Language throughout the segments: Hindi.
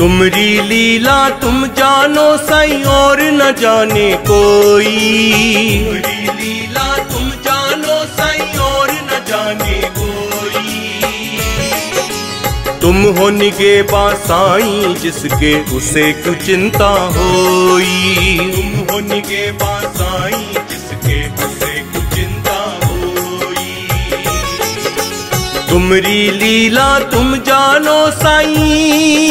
तुमरी लीला तुम जानो साईं और न जाने कोई। तुमरी लीला तुम जानो साईं और न जाने कोई। तुम हो निगेबा साईं जिसके उसे क्यों चिंता होई। तुम हो निगेबा साईं जिसके उसे क्यों चिंता होई। तुमरी लीला तुम जानो साईं।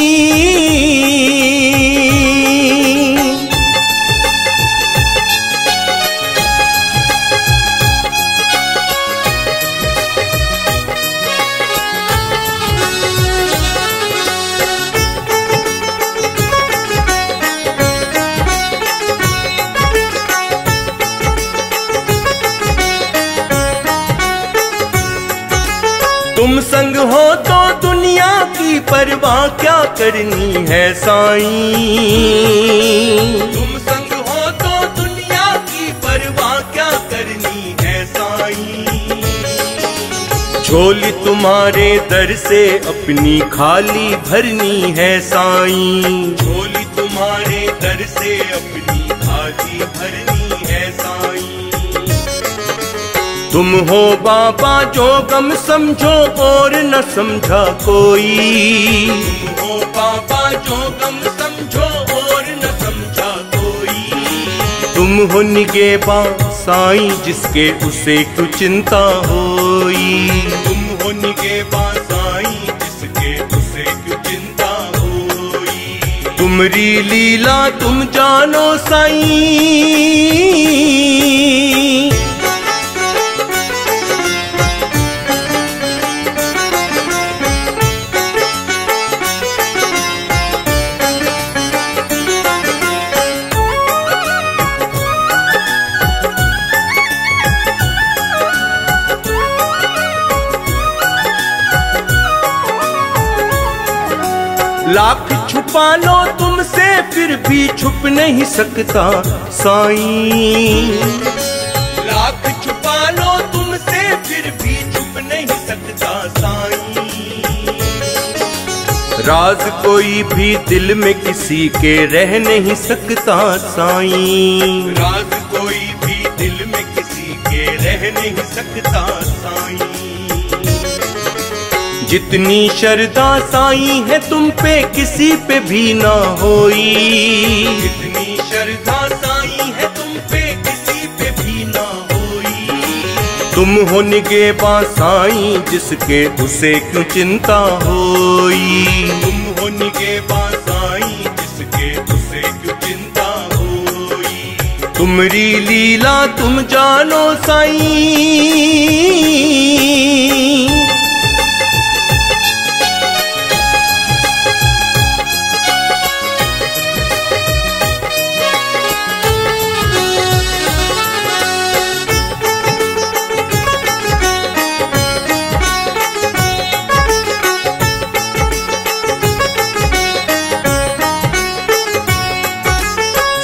तुम संग हो तो दुनिया की परवाह क्या करनी है साईं। तुम संग हो तो दुनिया की परवाह क्या करनी है साईं। झोली तुम्हारे दर से अपनी खाली भरनी है साईं। झोली तुम्हारे दर से अपनी खाली भरनी है साईं। तुम हो बाबा जो गम समझो और न समझा कोई। तुम हो बाबा जो गम समझो और न समझा कोई। तुम हो निगेबा साईं जिसके उसे क्यों चिंता होई। तुम हो निगेबा साईं जिसके उसे क्यों चिंता होई। तुमरी लीला तुम जानो साईं। लाख छुपा लो तुमसे फिर भी छुप नहीं सकता साईं। लाख छुपा लो तुमसे फिर भी छुप नहीं सकता साईं। राज कोई भी दिल में किसी के रह नहीं सकता साईं। राज कोई भी दिल में किसी के रह नहीं सकता साईं। जितनी शरदा साईं है तुम पे किसी पे भी ना होई। जितनी शरदा साईं है तुम पे किसी पे भी ना होई। तुम हो निगेबा साईं जिसके उसे क्यों चिंता होई। तुम हो निगेबा साईं जिसके उसे क्यों चिंता होई। तुमरी लीला तुम जानो साईं।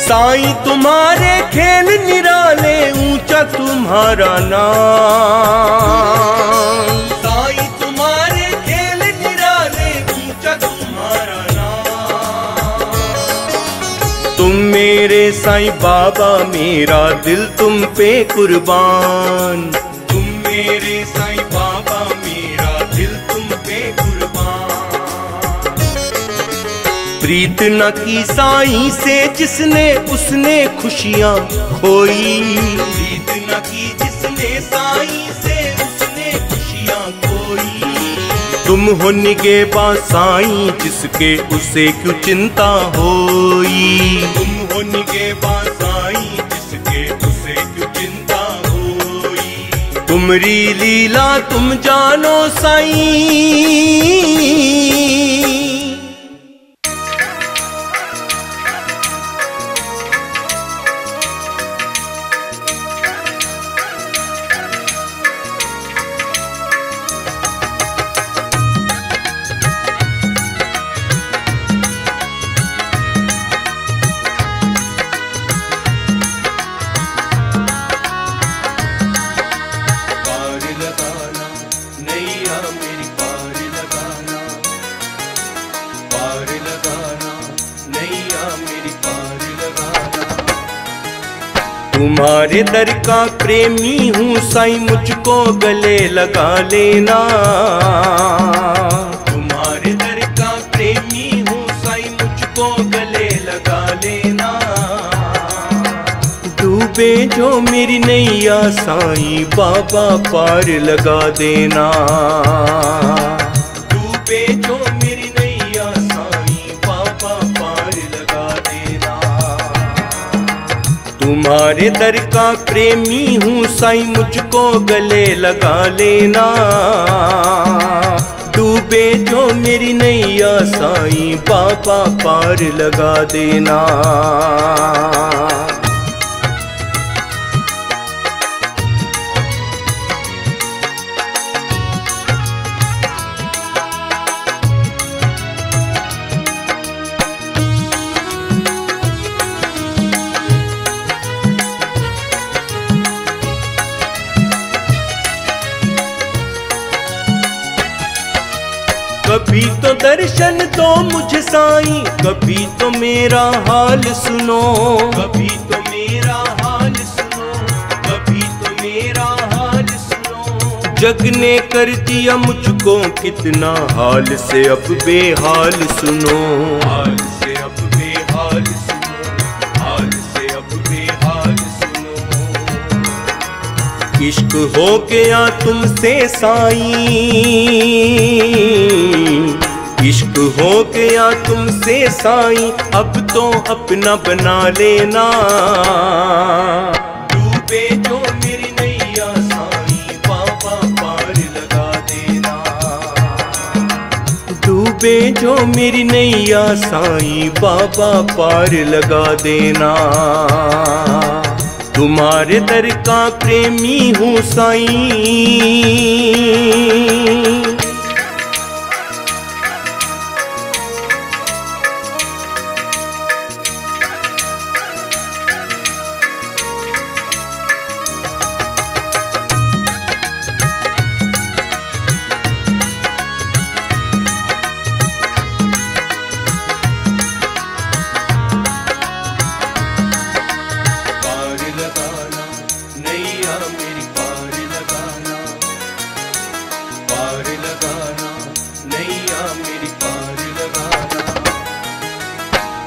साईं तुम्हारे खेल निराले ऊंचा तुम्हारा नाम। साईं तुम्हारे खेल निराले ऊंचा तुम्हारा नाम। तुम मेरे साईं बाबा मेरा दिल तुम पे कुर्बान। तुम मेरे साईं बाबा मेरा दिल तुम पे कुर्बान। प्रीत न की साईं से जिसने उसने खुशियां खोई। प्रीत न की जिसने साईं से उसने खुशियां खोई। तुम हो निगेबा साईं जिसके उसे क्यों चिंता होई। तुम हो निगेबा साईं जिसके उसे क्यों चिंता होई। तुमरी लीला तुम जानो साईं। तुम्हारे दर का प्रेमी हूँ साईं, मुझको गले लगा लेना। तुम्हारे दर का प्रेमी हूँ साईं, मुझको गले लगा लेना। डूबे जो मेरी नैया साईं, बाबा पार लगा देना। डूबे जो मेरी नैया साईं, बाबा पार लगा देना। तुम्हारे दर का प्रेमी हूँ साईं, मुझको गले लगा लेना। डूबे जो मेरी नैया साईं, बाबा पार लगा देना। कभी तो दर्शन दो मुझे साईं, कभी तो मेरा हाल सुनो। कभी तो मेरा हाल सुनो, कभी तो मेरा हाल सुनो। जग ने कर दिया मुझको कितना, हाल से अब बेहाल सुनो। हाल से अब बेहाल सुनो, हाल से अब बेहाल सुनो। इश्क हो गया तुमसे साईं, इश्क हो गया तुमसे साईं, अब तो अपना बना लेना। डूबे जो मेरी नैया साईं, बाबा पार लगा देना। डूबे जो मेरी नैया साईं, बाबा पार लगा देना। तुम्हारे दर का प्रेमी हूँ साईं।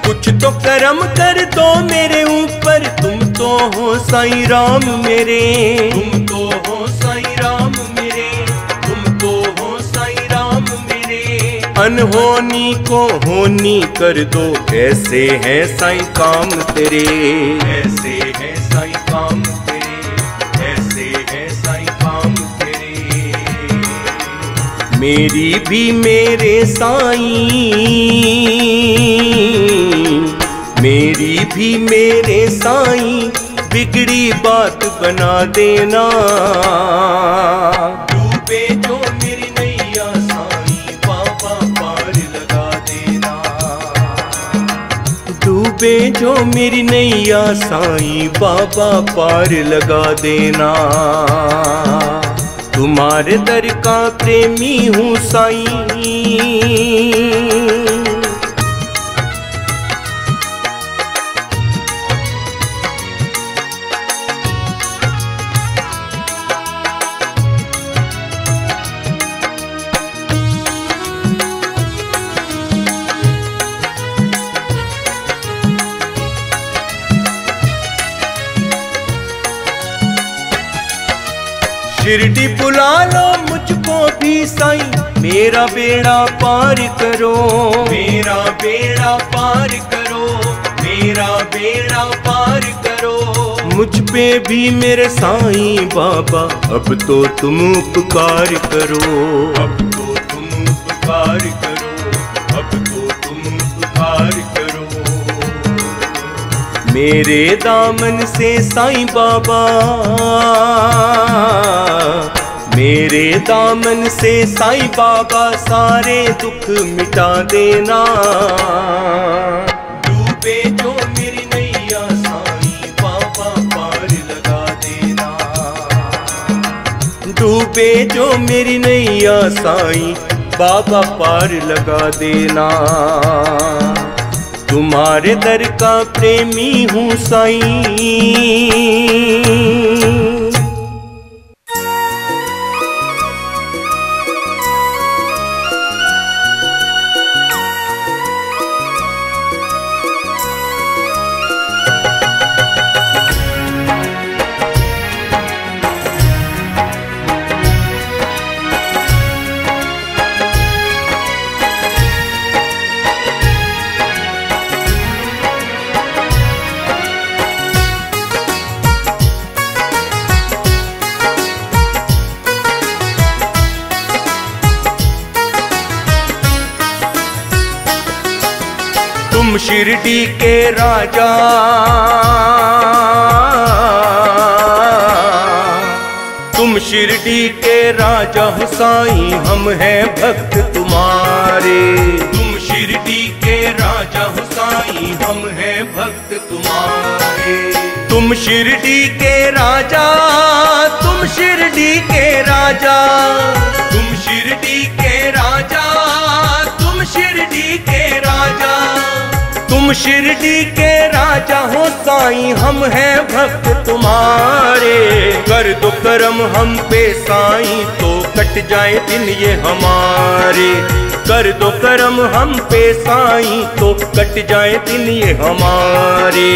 कुछ तो करम कर दो मेरे ऊपर, तुम तो हो साईं राम मेरे। तुम तो हो साईं राम मेरे, तुम तो हो साईं राम मेरे। अनहोनी को होनी कर दो, ऐसे हैं साईं काम तेरे। ऐसे हैं साईं काम तेरे, ऐसे हैं साईं काम तेरे। मेरी भी मेरे साईं, मेरी भी मेरे साईं, बिगड़ी बात बना देना। डूबे जो मेरी नैया साईं, बाबा पार लगा देना। डूबे जो मेरी नैया साईं, बाबा पार लगा देना। तुम्हारे दर का प्रेमी हूँ साईं। शिरडी बुला लो मुझको भी साईं, मेरा बेड़ा पार करो। मेरा बेड़ा पार करो, मेरा बेड़ा पार करो। मुझ पे भी मेरे साईं बाबा, अब तो तुम उपकार करो। अब तो तुम उपकार करो, अब तो तुम उपकार करो। मेरे दामन से साईं बाबा, मेरे दामन से साईं बाबा, सारे दुख मिटा देना। डूबे जो मेरी नैया साईं, बाबा पार लगा देना। डूबे जो मेरी नैया साईं, बाबा पार लगा देना। तुम्हारे दर का प्रेमी हूँ साईं। तुम शिरडी के राजा, तुम शिरडी के राजा हो साईं, हम हैं भक्त तुम्हारे। तुम शिरडी के राजा हो साईं, हम हैं भक्त तुम्हारे। तुम शिरडी के राजा, तुम शिरडी के राजा, तुम शिरडी के राजा, तुम शिरडी के राजा, तुम शिरडी के राजा हो साईं, हम हैं भक्त तुम्हारे। कर दो करम हम पे साईं, तो कट जाए दिन ये हमारे। कर दो करम हम पे साईं, तो कट जाए दिन ये हमारे।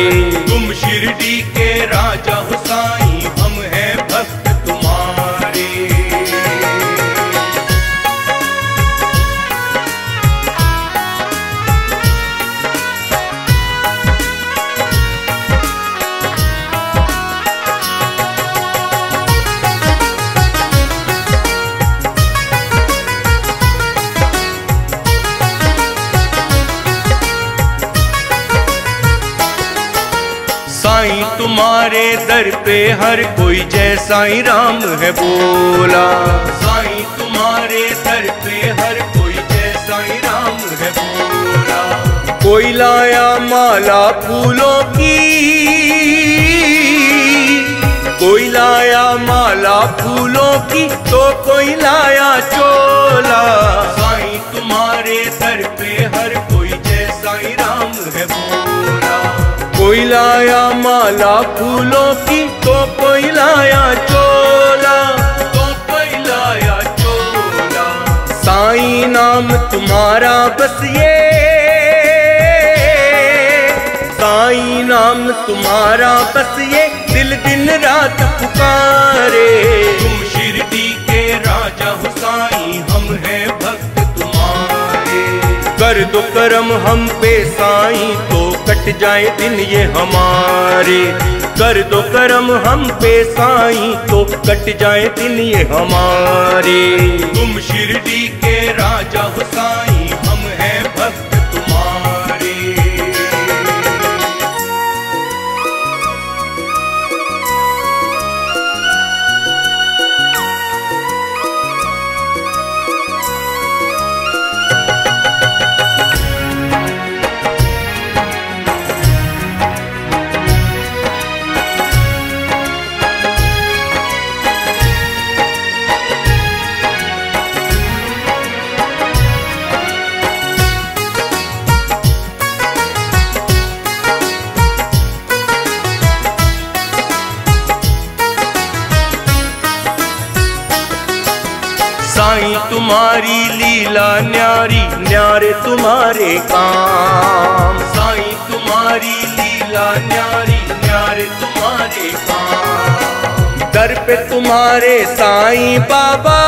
तुम शिरडी के राजा हो साईं, हम हैं भक्त तुम्हारे। साईं तुम्हारे दर पे हर कोई जय साईं राम है बोला। साईं तुम्हारे दर पे हर कोई जय साईं राम है बोला। कोई लाया माला फूलों की, कोई लाया माला फूलों की, तो कोई लाया चोला। साईं तुम्हारे दर पे हर कोई जय साईं राम है बोला। कोई लाया माला फूलों की, तो कोई लाया चोला, तो कोई लाया चोला। साईं नाम तुम्हारा बस ये, साईं नाम तुम्हारा बस ये, दिल दिन रात पुकारे। तुम शिरडी के राजा हो साईं, हम हैं भक्त तुम्हारे। कर दो करम हम पे साईं, तो कट जाए दिन ये हमारे। कर दो करम हम पे साईं, तो कट जाए दिन ये हमारे। तुम शिरडी के राजा हो साईं, हम हैं भक्त तुम्हारे। साईं तुम्हारी लीला न्यारी, न्यारे तुम्हारे काम। साईं तुम्हारी लीला न्यारी, न्यारे तुम्हारे काम। दर पे तुम्हारे साईं बाबा,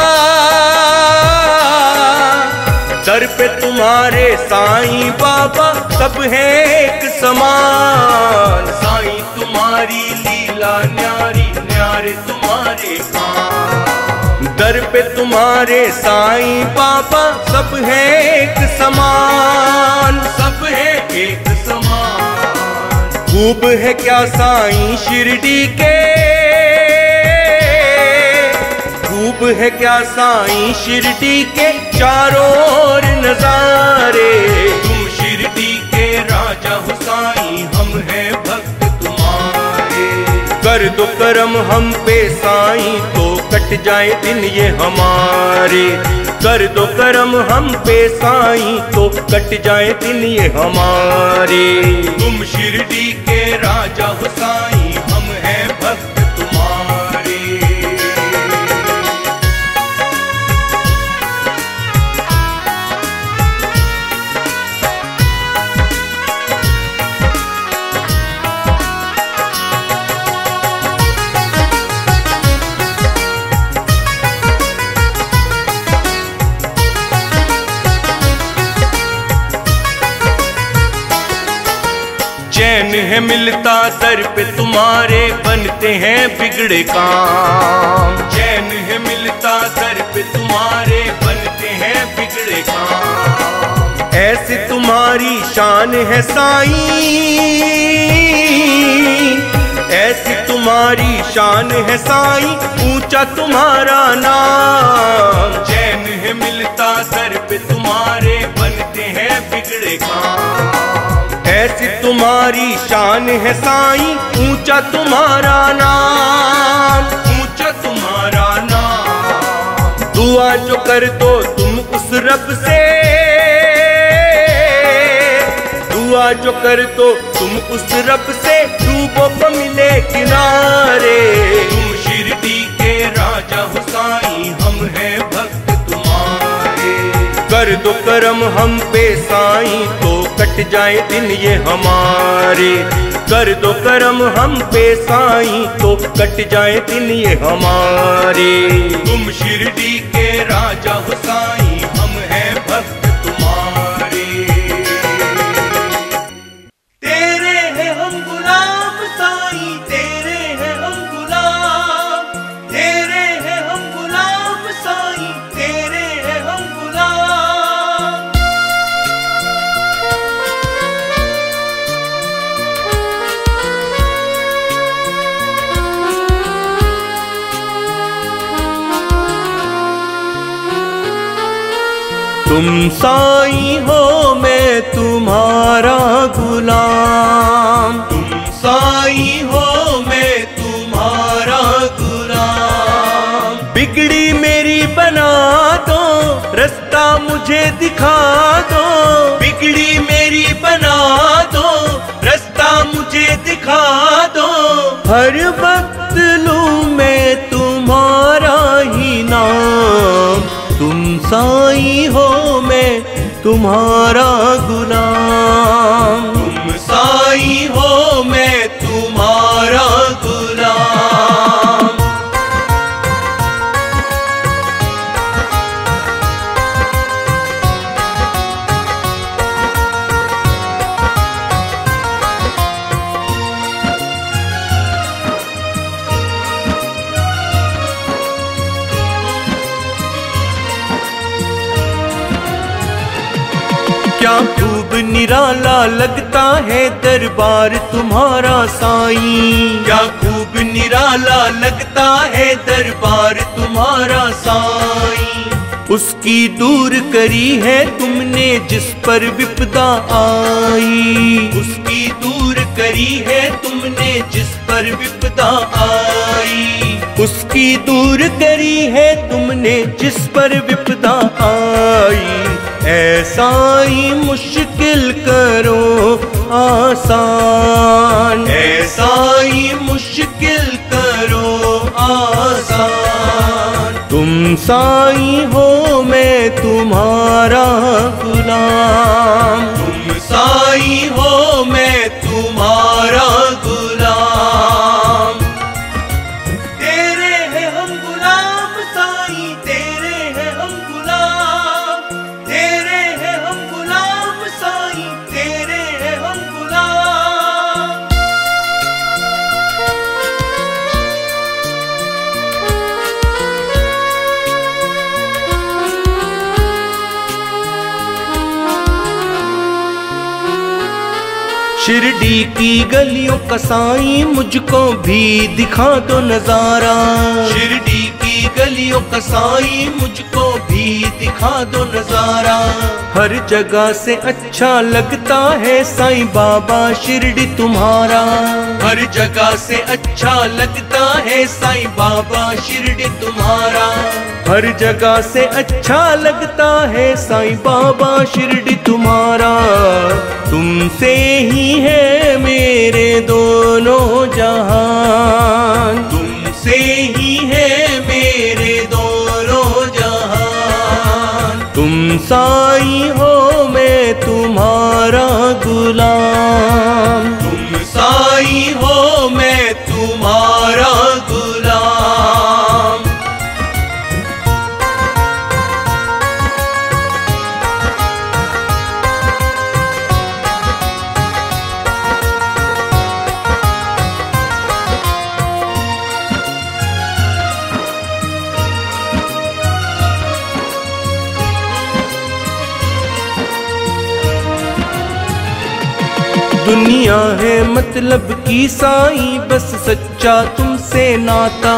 दर पे तुम्हारे साईं बाबा, सब है एक समान। साईं तुम्हारी लीला न्यारी, न्यारे तुम्हारे काम। दर पे तुम्हारे साईं बाबा, सब है एक समान, सब है एक समान। खूब है क्या साईं शिरडी के, खूब है क्या साईं शिरडी के, चारों ओर नजारे। तुम शिरडी के राजा हो साईं, हम हैं भक्त तुम्हारे। कर दो करम हम पे साईं तो कट जाए दिन ये हमारे। कर दो करम हम पे साईं तो कट जाए दिन ये हमारे। तुम शिरडी के राजा हो साईं, हम हैं भक्त तुम्हारे। चैन है मिलता दर पे तुम्हारे, बनते हैं बिगड़े काम। चैन है मिलता दर पे तुम्हारे, बनते हैं बिगड़े काम। ऐसी तुम्हारी शान है साईं, ऐसी तुम्हारी शान है साईं, ऊंचा तुम्हारा नाम। चैन है मिलता दर पे तुम्हारे, बनते हैं बिगड़े काम। ऐसी तुम्हारी शान है साईं, ऊंचा तुम्हारा नाम, ऊंचा तुम्हारा नाम। दुआ जो कर दो तुम उस रब से, दुआ जो कर दो तुम उस रब से, डूबो को मिले किनारे। तुम शिरडी के राजा हो साईं, हम हैं भक्त तुम्हारे। कर दो करम हम पे साईं तो कट जाए दिन ये हमारे। कर दो करम हम पे साईं तो कट जाए दिन ये हमारे। तुम शिरडी के राजा हो साईं, हम हैं भक्त तुम्हारे। तेरे हैं हम गुलाम साईं, तेरे हैं हम गुलाम। तेरे हैं हम गुलाम साईं, तेरे हैं हम गुलाम। तुम साईं हो मैं तुम्हारा गुलाम, तुम साईं हो मैं तुम्हारा गुलाम। बिगड़ी मेरी बना दो, रास्ता मुझे दिखा दो। बिगड़ी मेरी बना दो, रास्ता मुझे दिखा दो। हर वक्त लूं मैं तुम्हारा ही नाम। तुम साईं हो मैं तुम्हारा गुलाम, तुम साईं हो मैं तुम्हारा गुलाम। क्या खूब निराला लगता है दरबार तुम्हारा साईं। क्या खूब निराला लगता है दरबार तुम्हारा साईं। उसकी दूर करी है तुमने जिस पर विपदा आई। उसकी दूर करी है तुमने जिस पर विपदा आई। उसकी दूर करी है तुमने जिस पर विपदा आई। ऐसा ही मुश्किल करो आसान, ऐसा ही मुश्किल करो आसान। तुम साईं हो मैं तुम्हारा गुलाम, तुम साईं हो मैं तुम्हारा गुलाम। तेरे हैं हम गुलाम साईं, तेरे हैं हम गुलाम। तेरे हैं हम गुलाम साईं, तेरे हैं हम गुलाम। शिरडी की गलियों का साईं मुझको भी दिखा दो नजारा। शिरडी की गलियों का साईं मुझको भी दिखा दो नजारा। हर जगह से अच्छा लगता है साईं बाबा शिरडी तुम्हारा। हर जगह से अच्छा लगता है साईं बाबा शिरडी तुम्हारा। हर जगह से अच्छा लगता है साईं बाबा शिरडी तुम्हारा। तुमसे ही है मेरे दोनों जहान। तुमसे ही है मेरे दोनों जहान। तुम साईं हो मैं तुम्हारा गुलाम। तुम साईं हो मैं तुम्हारा गुलाम। दुनिया है मतलब की साईं बस सच्चा तुमसे नाता।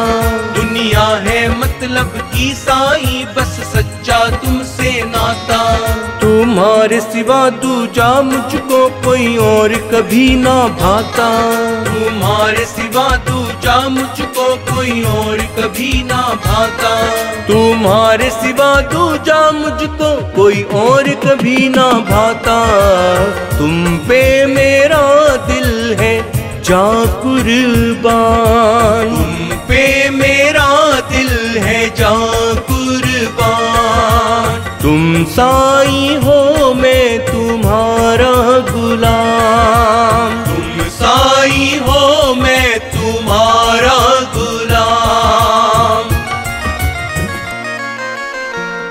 दुनिया है मतलब की साईं बस सच्चा तुमसे नाता। तुम्हारे सिवा दूजा मुझको कोई और कभी ना भाता। तुम्हारे सिवा दूजा मुझको कोई और कभी ना भाता। तुम्हारे सिवा दूजा मुझको कोई और कभी ना भाता। तुम पे मेरा दिल है जा कुर्बान। तुम पे मेरा दिल है जा कुर्बान। तुम साईं हो मैं तुम्हारा गुलाम। तुम साईं हो मैं तुम्हारा गुलाम।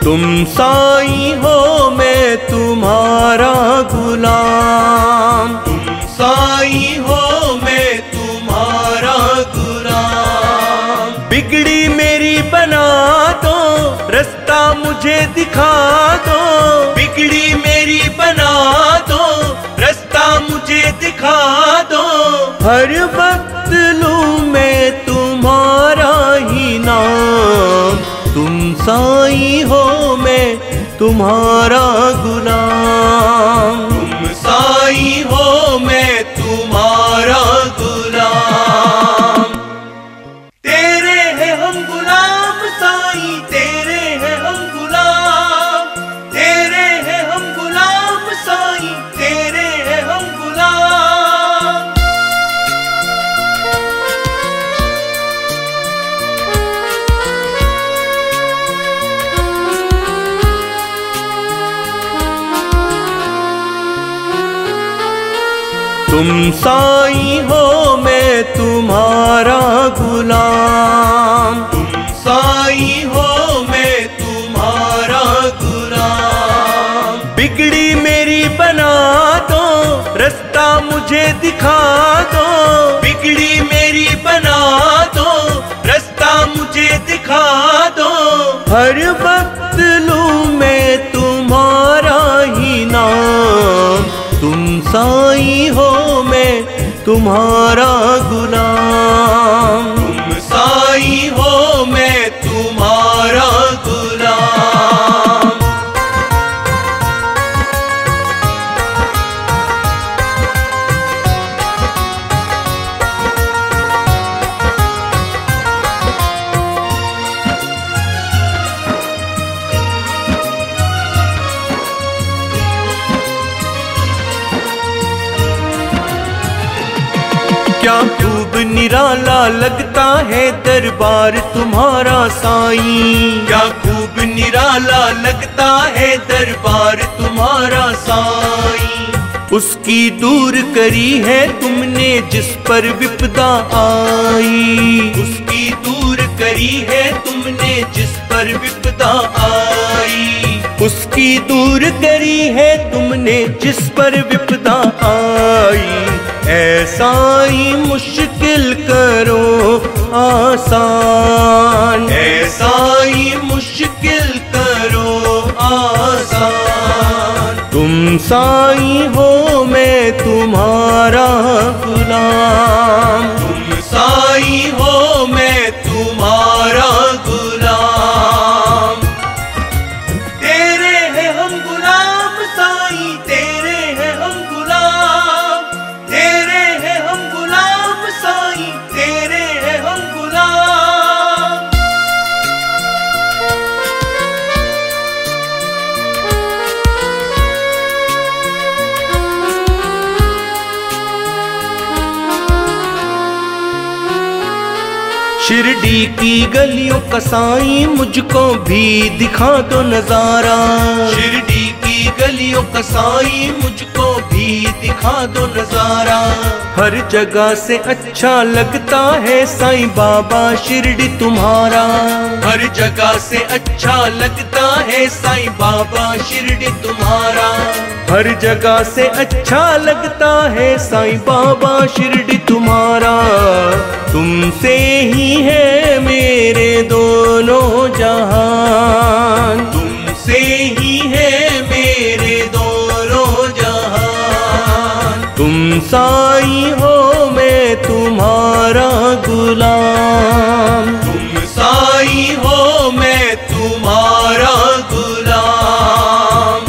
तुम साईं हो मैं तुम्हारा गुलाम। तुम साईं हो मैं तुम्हारा गुलाम। बिगड़ी मेरी बना दो रास्ता मुझे दिखा दो। बिगड़ी मेरी बना दो रास्ता मुझे दिखा दो। हर वक्त लूं मैं तुम्हारा ही नाम। तुम साईं हो मैं तुम्हारा गुलाम। तुम साईं हो मैं तुम्हारा गुलाम। तेरे हैं हम गुलाम साईं तेरे हैं हम गुलाम। तेरे हैं हम गुलाम साईं तेरे हैं हम गुलाम। तुम साईं हो मैं तुम्हारा गुलाम। तुम साईं हो मैं तुम्हारा गुलाम। बिगड़ी मेरी बना दो रास्ता मुझे दिखा दो। बिगड़ी मेरी बना दो रास्ता मुझे दिखा दो। हर वक्त लूं मैं तुम्हारा ही नाम। तुम साईं हो मैं तुम्हारा गुलाम। तुम साईं हो मैं तुम्हारा गुलाम। क्या खूब निराला लगता है दरबार तुम्हारा साईं। क्या खूब निराला लगता है दरबार तुम्हारा साईं। उसकी दूर करी है तुमने जिस पर विपदा आई। उसकी दूर करी है तुमने जिस पर विपदा आई। उसकी दूर करी है तुमने जिस पर विपदा आई। ऐसा ही मुश्किल करो आसान। ऐसा ही मुश्किल करो आसान। तुम साईं हो मैं तुम्हारा गुलाम। तुम साईं हो मैं तुम्हारा गुलाम। तेरे हैं हम गुलाम शिरडी की गलियों का साईं मुझको भी दिखा दो नजारा। शिरडी की गलियों का साईं मुझको भी दिखा दो नजारा। हर जगह से अच्छा लगता है साईं बाबा शिरडी तुम्हारा। हर जगह से अच्छा लगता है साईं बाबा शिरडी तुम्हारा। हर जगह से अच्छा लगता है साईं बाबा शिरडी तुम्हारा। तुमसे ही है मेरे दोनों जहान। तुमसे ही है मेरे दोनों जहान। तुम साईं हो मैं तुम्हारा गुलाम। तुम साईं हो मैं तुम्हारा गुलाम।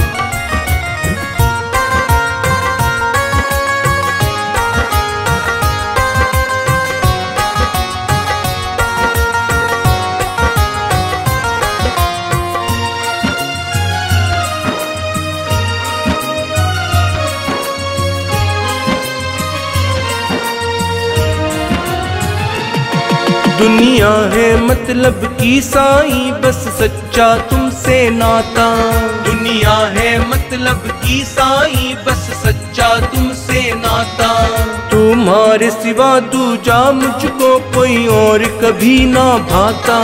दुनिया है मतलब की साईं बस सच्चा तुमसे नाता। दुनिया है मतलब की साईं बस सच्चा तुमसे नाता। तुम्हारे सिवा दूजा मुझको कोई और कभी ना भाता।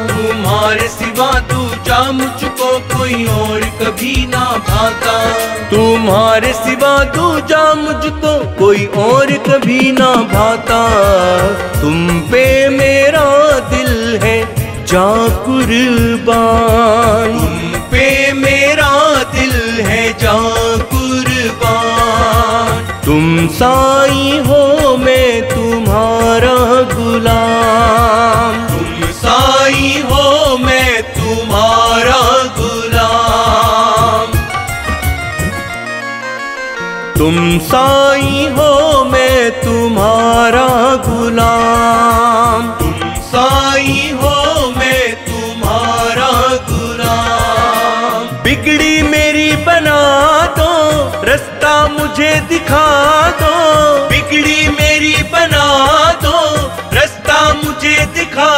तुम्हारे सिवा दूजा मुझको कोई और कभी ना भाता। तुम्हारे सिवा दूजा मुझको कोई और कभी ना भाता। तुम पे मेरा दिल है जा कुर्बान। तुम पे मेरा दिल है जा कुर्बान। तुम साईं हो मैं तुम्हारा गुलाम। तुम साईं हो मैं तुम्हारा गुलाम। तुम साईं हो मैं तुम्हारा गुलाम। तुम साईं हो मैं तुम्हारा गुलाम। बिगड़ी मेरी बना दो रास्ता मुझे दिखा दो। बिगड़ी मेरी बना दो रास्ता मुझे दिखा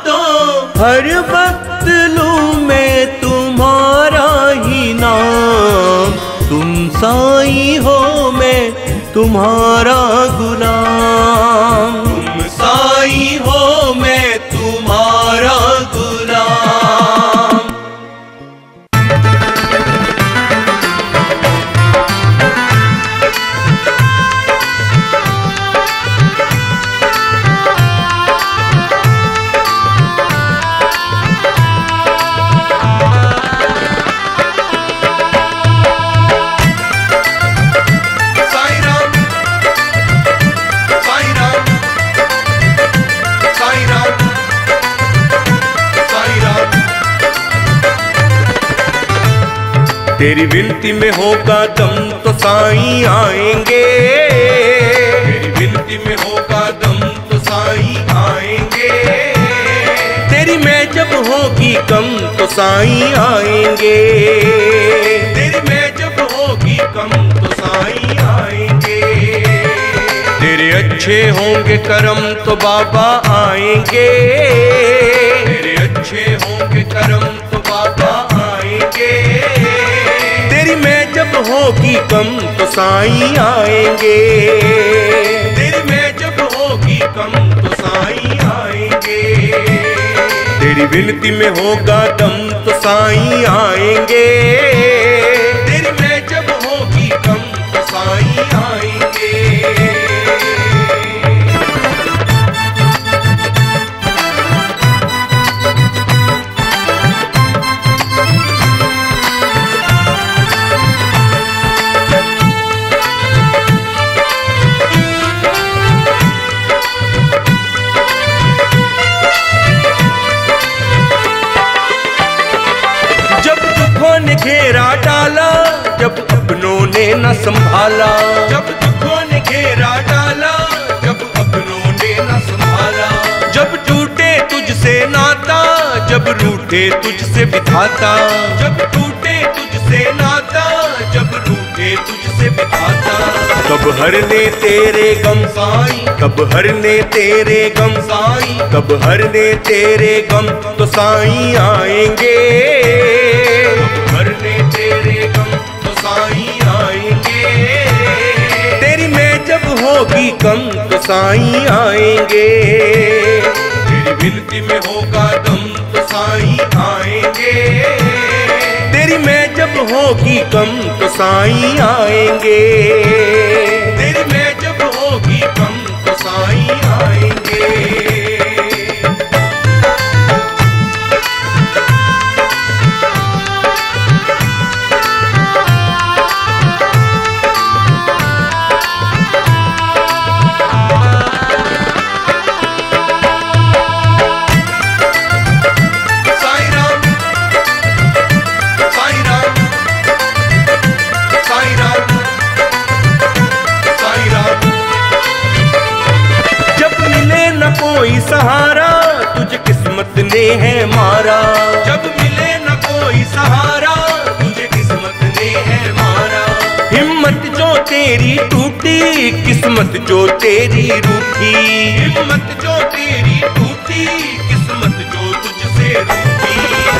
दो। हर वक्त लूं मैं तुम्हारा ही नाम। तुम साईं हो मैं तुम्हारा गुलाम। तुम साईं हो मैं तुम्हारा गुलाम। तेरी विनती में होगा दम तो साईं आएंगे। तेरी विनती में होगा दम तो साईं आएंगे। तेरी मैं जब होगी कम तो साईं आएंगे। तेरी मैं जब होगी कम तो साईं आएंगे। तेरे अच्छे होंगे करम तो बाबा आएंगे। तेरे अच्छे होंगे करम तो बाबा आएंगे। तेरी मैं जब होगी कम तो साईं आएंगे। तेरी मैं जब होगी कम तो साईं आएंगे। तेरी विनती में होगा दम तो साईं आएंगे। तेरी मैं जब होगी कम तो साईं आएंगे। घेरा डाला जब अपनों ने न संभाला। जब दुखों ने घेरा डाला जब अपनों ने न संभाला। जब टूटे तुझसे नाता जब रूठे तुझसे विधाता। जब टूटे तुझसे नाता जब रूठे मांगे तुझसे विधाता। कब हरने तेरे गम साईं, कब हरने तेरे गम साईं, कब हरने तेरे गम तो साईं आएंगे। कब हरने तेरे गम तो साईं आएंगे। तेरी मैं जब होगी कम तो साईं आएंगे। तेरी विनती में होगा दम तो साईं आएंगे। तेरी मैं जब होगी कम तो साईं आएंगे। तेरी मैं जब होगी कम तो साईं आएंगे। कोई सहारा तुझे किस्मत ने है मारा। जब मिले न कोई सहारा तुझे किस्मत ने है मारा। हिम्मत जो तेरी टूटी किस्मत जो तेरी रूठी। हिम्मत जो तेरी टूटी किस्मत जो तुझसे रूठी।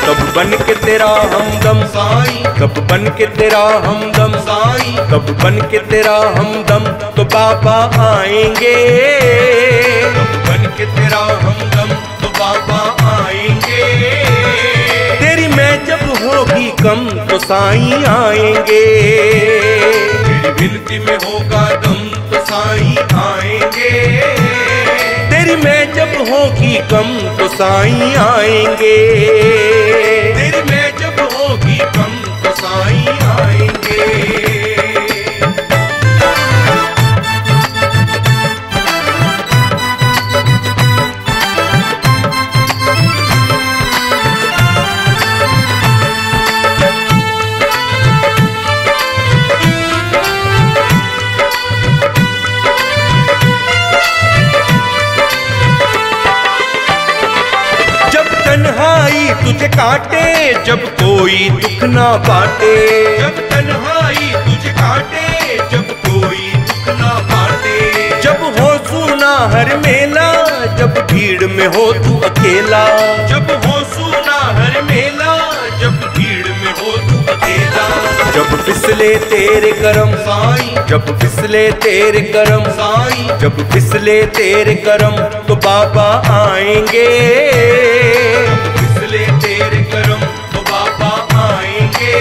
कब बन के तेरा हमदम साईं, कब बन के तेरा हमदम साईं, कब बन के तेरा हमदम तो बाबा आएंगे। कब बन के तेरा हमदम तो बाबा आएंगे। तेरी मैं जब होगी कम तो साईं आएंगे। तेरी विनती में होगा दम तो साईं आएंगे। तेरी मैं जब होगी कम तो साईं आएंगे। तेरी मैं जब होगी कम तो साईं आएंगे। तुझे काटे जब कोई दुख ना बाटे। जब तन्हाई तुझे काटे जब कोई दुख ना बाटे। जब हो सुना हर मेला जब भीड़ में हो तू अकेला। जब हो सुना हर मेला जब भीड़ में हो तू अकेला। जब फिसले तेरे करम साईं, जब फिसले तेरे करम साईं, जब फिसले तेरे करम तो बाबा आएंगे। तेरे करम तो बाबा आएंगे।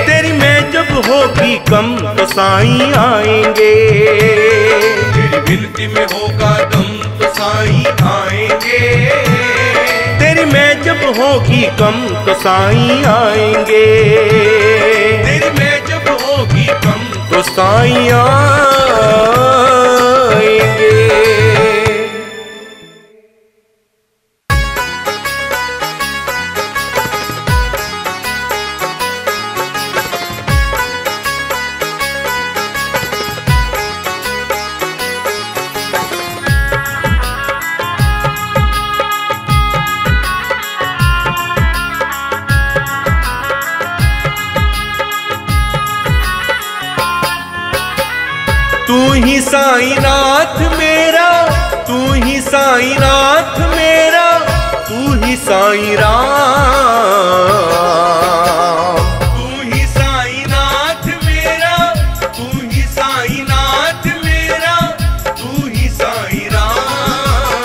तेरी मैं जब होगी कम तो साईं आएंगे। तेरी विनती में होगा दम तो साईं आएंगे। तेरी मैं जब होगी कम तो साईं आएंगे। तेरी मैं जब होगी कम तो साईं आएंगे। तू ही साईनाथ मेरा, तू ही साईनाथ मेरा, तू ही साईं राम। तू ही साईनाथ मेरा, तू ही साईनाथ मेरा, तू ही साईं राम।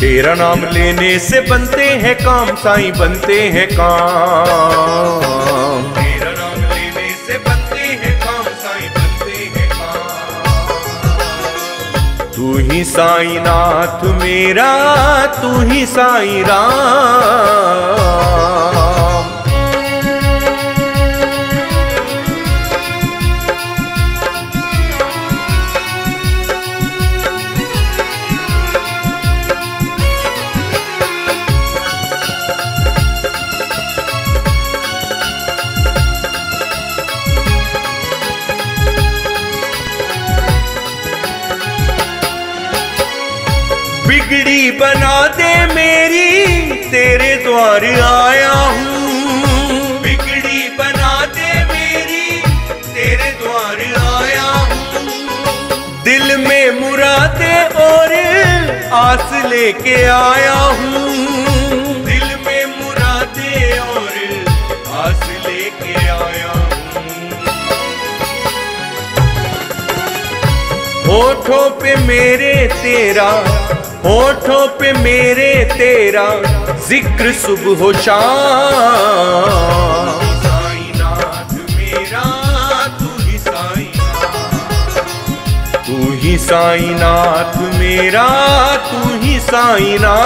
तेरा नाम लेने से बनते हैं काम साईं, बनते हैं काम। तेरा नाम लेने से बनते हैं काम साईं, बनते हैं काम। तू ही साईनाथ मेरा, तू ही साईं राम। बिगड़ी बना दे मेरी, तेरे द्वार आया हूँ। बिगड़ी बना दे मेरी, आस लेके आया हूँ, दिल में मुरादे और आस लेके आया हूँ। होठों पे मेरे तेरा, होठों पे मेरे तेरा जिक्र सुबह हो शाम। साईनाथ मेरा तू ही साईनाथ, तू ही साईनाथ मेरा तू ही साईनाथ।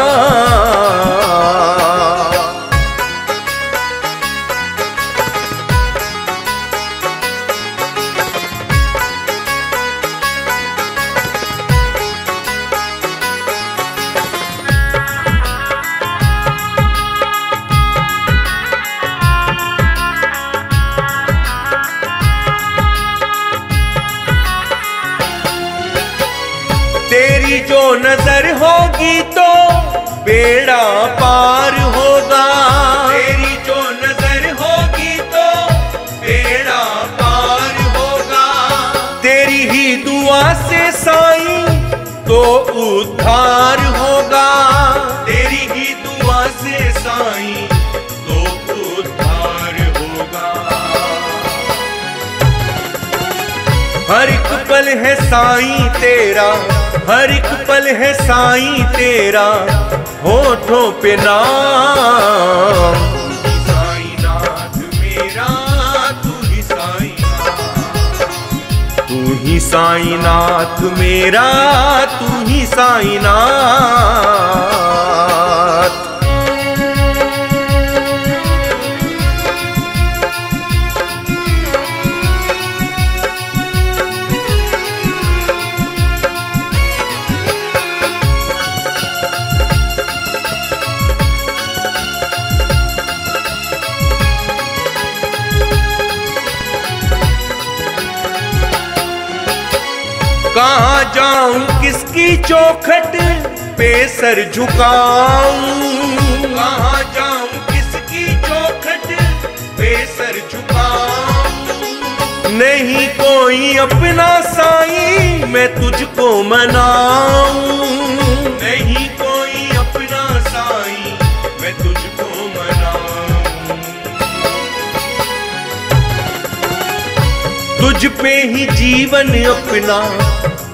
तेरी जो नजर होगी तो बेड़ा पार होगा, तेरी जो नजर होगी तो बेड़ा पार होगा। तेरी ही दुआ से साईं तो उद्धार होगा, तेरी ही दुआ से साईं तो उद्धार होगा। हर एक पल है साईं तेरा, हर एक पल है साईं तेरा, होठों पे नाम। साईनाथ मेरा तू ही साईनाथ, तू ही साईनाथ मेरा तू ही साईनाथ। कहाँ जाऊं किसकी चौखट पे सर झुकाऊं, कहाँ जाऊं किसकी चौखट पे सर झुकाऊं। नहीं कोई अपना साईं मैं तुझको मनाऊं, नहीं कोई अपना साईं मैं तुझको मनाऊं। तुझ पे ही जीवन अपना,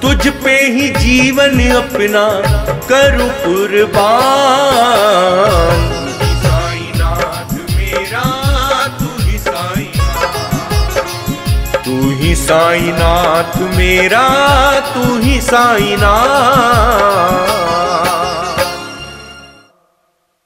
तुझ पे ही जीवन अपना करूं कुर्बान। साईनाथ मेरा तू ही साईनाथ, तू ही साईनाथ मेरा तू ही साईनाथ।